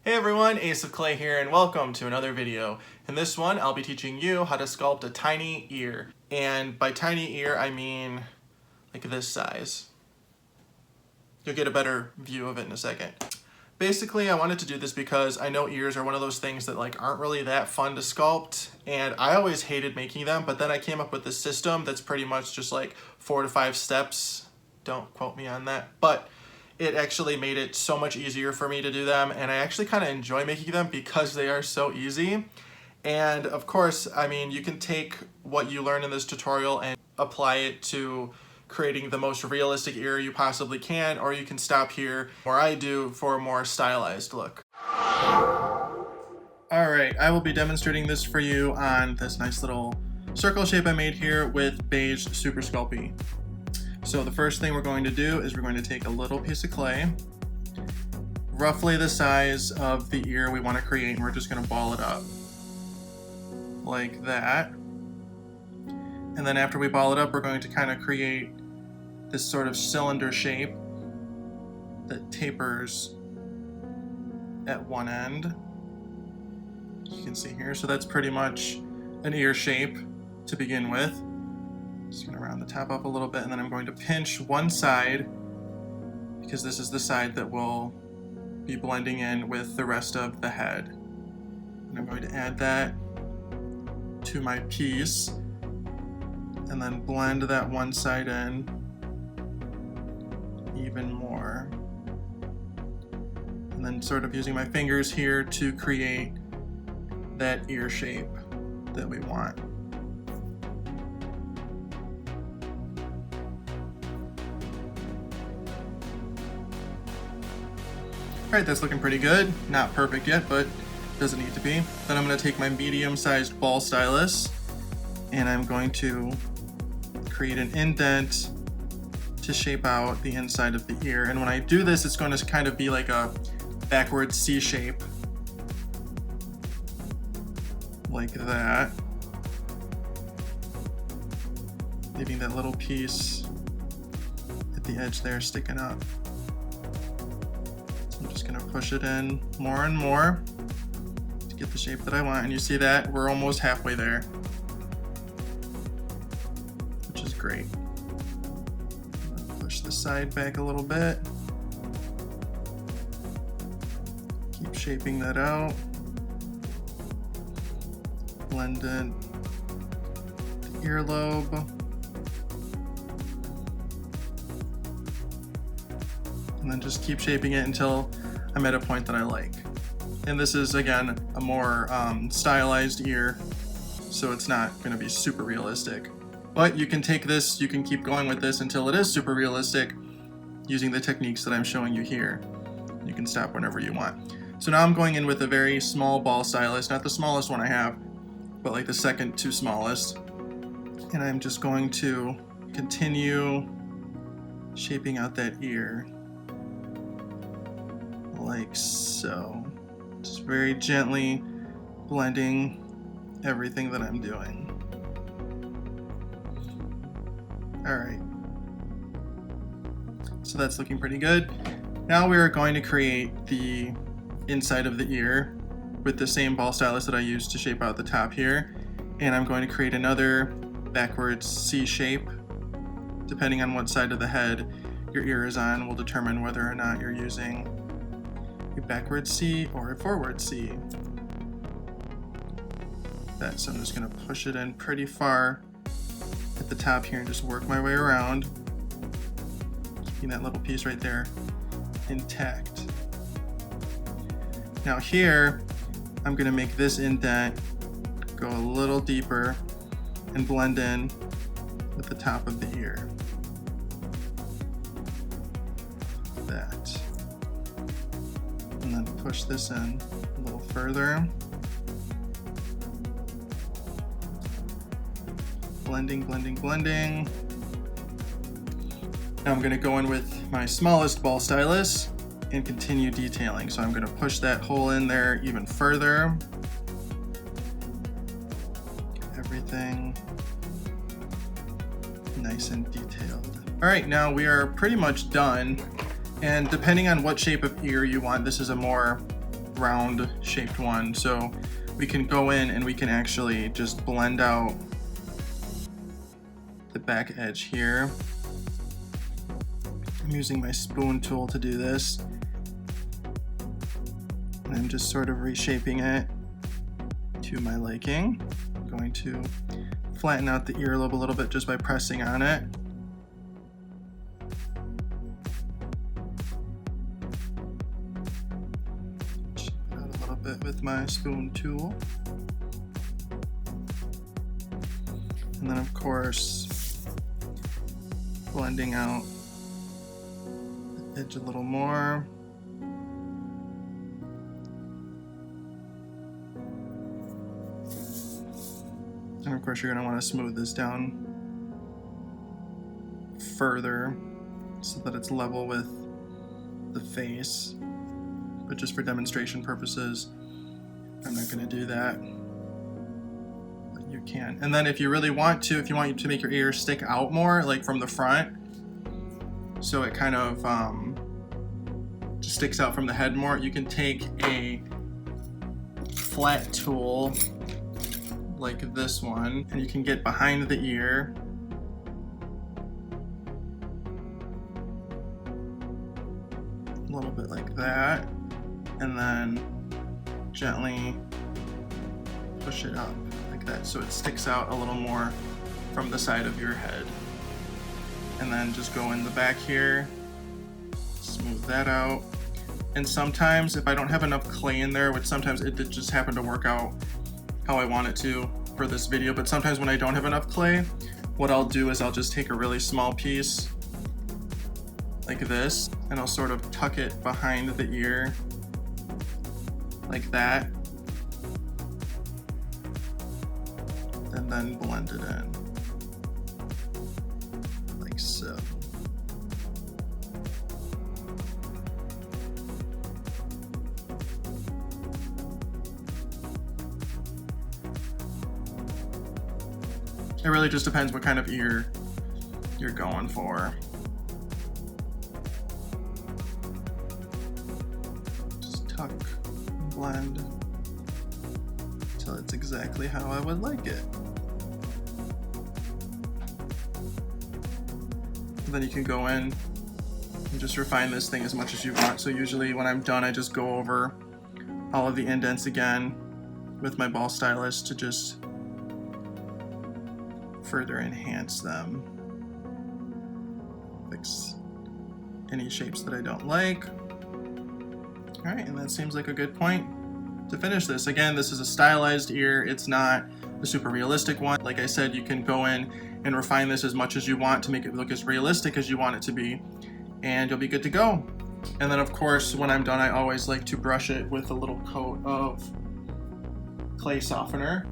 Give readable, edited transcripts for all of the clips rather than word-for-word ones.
Hey everyone, aceofclay here and welcome to another video. In this one, I'll be teaching you how to sculpt a tiny ear. And by tiny ear, I mean like this size. You'll get a better view of it in a second. Basically, I wanted to do this because I know ears are one of those things that aren't really that fun to sculpt, and I always hated making them, but then I came up with this system that's pretty much just 4 to 5 steps. Don't quote me on that, but it actually made it so much easier for me to do them, and I actually kind of enjoy making them because they are so easy. And of course, I mean, you can take what you learn in this tutorial and apply it to creating the most realistic ear you possibly can, or you can stop here, where I do, for a more stylized look. Alright, I will be demonstrating this for you on this nice little circle shape I made here with beige Super Sculpey. So the first thing we're going to do is we're going to take a little piece of clay, roughly the size of the ear we want to create, and we're just going to ball it up like that. And then after we ball it up, we're going to kind of create this sort of cylinder shape that tapers at one end. You can see here, so that's pretty much an ear shape to begin with. Just going to round the top up a little bit, and then I'm going to pinch one side because this is the side that will be blending in with the rest of the head. And I'm going to add that to my piece and then blend that one side in even more. And then sort of using my fingers here to create that ear shape that we want. Alright, that's looking pretty good. Not perfect yet, but doesn't need to be. Then I'm going to take my medium-sized ball stylus and I'm going to create an indent to shape out the inside of the ear. And when I do this, it's going to kind of be like a backwards C shape. Like that. Leaving that little piece at the edge there sticking up. I'm just going to push it in more and more to get the shape that I want, and you see that we're almost halfway there, which is great. Push the side back a little bit, keep shaping that out, blend in the earlobe, and then just keep shaping it until I'm at a point that I like. And this is, again, a more stylized ear, so it's not going to be super realistic. But you can take this, you can keep going with this until it is super realistic using the techniques that I'm showing you here. You can stop whenever you want. So now I'm going in with a very small ball stylus, not the smallest one I have, but like the second to smallest. And I'm just going to continue shaping out that ear. Like so. Just very gently blending everything that I'm doing. Alright. So that's looking pretty good. Now we are going to create the inside of the ear with the same ball stylus that I used to shape out the top here. And I'm going to create another backwards C shape. Depending on what side of the head your ear is on will determine whether or not you're using a backward C or a forward C. So I'm just going to push it in pretty far at the top here and just work my way around, keeping that little piece right there intact. Now here, I'm going to make this indent go a little deeper and blend in with the top of the ear. That. And then push this in a little further. Blending, blending, blending. Now I'm going to go in with my smallest ball stylus and continue detailing. So I'm going to push that hole in there even further. Get everything nice and detailed. All right, now we are pretty much done. And depending on what shape of ear you want, this is a more round shaped one. So we can go in and we can actually just blend out the back edge here. I'm using my spoon tool to do this. And I'm just sort of reshaping it to my liking. I'm going to flatten out the earlobe a little bit just by pressing on it. Out a little bit with my spoon tool. And then of course, blending out the edge a little more. And of course you're going to want to smooth this down further so that it's level with the face. But just for demonstration purposes, I'm not going to do that. But you can. And then if you really want to, if you want to make your ear stick out more, like from the front, so it kind of just sticks out from the head more, you can take a flat tool like this one, and you can get behind the ear a little bit like that, and then gently push it up like that so it sticks out a little more from the side of your head. And then just go in the back here, smooth that out. And sometimes if I don't have enough clay in there, which sometimes it did just happen to work out how I want it to for this video, but sometimes when I don't have enough clay, what I'll do is I'll just take a really small piece like this, and I'll sort of tuck it behind the ear like that, and then blend it in like so. It really just depends what kind of ear you're going for. Just tuck and blend until it's exactly how I would like it. And then you can go in and just refine this thing as much as you want. So usually when I'm done, I just go over all of the indents again with my ball stylus to just further enhance them. Fix any shapes that I don't like. All right, and that seems like a good point to finish this. Again, this is a stylized ear. It's not a super realistic one. Like I said, you can go in and refine this as much as you want to make it look as realistic as you want it to be, and you'll be good to go. And then of course, when I'm done, I always like to brush it with a little coat of clay softener.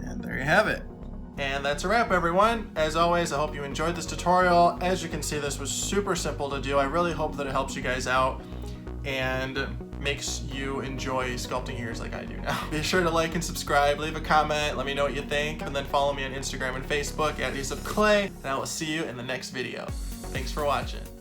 And there you have it. And that's a wrap, everyone. As always, I hope you enjoyed this tutorial. As you can see, this was super simple to do. I really hope that it helps you guys out and makes you enjoy sculpting ears like I do now. Be sure to like and subscribe, leave a comment, let me know what you think, and then follow me on Instagram and Facebook at aceofclay, and I will see you in the next video. Thanks for watching.